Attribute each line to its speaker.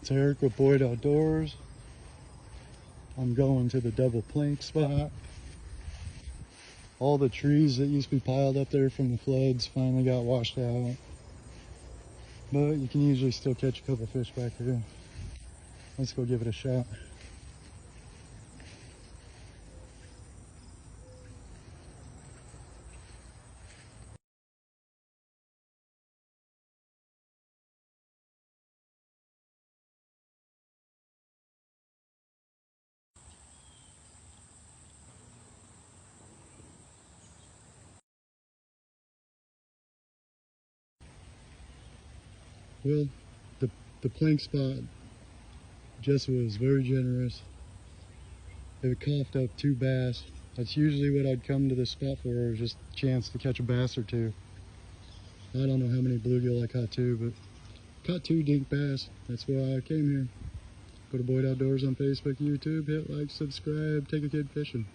Speaker 1: It's Eric with Boyd Outdoors. I'm going to the double plank spot. All the trees that used to be piled up there from the floods finally got washed out. But you can usually still catch a couple fish back here. Let's go give it a shot. Well, the plank spot, Jessica was very generous. It coughed up 2 bass. That's usually what I'd come to this spot for, is just a chance to catch a bass or 2. I don't know how many bluegill I caught too, but caught 2 dink bass. That's why I came here. Go to Boyd Outdoors on Facebook, YouTube, hit like, subscribe, take a kid fishing.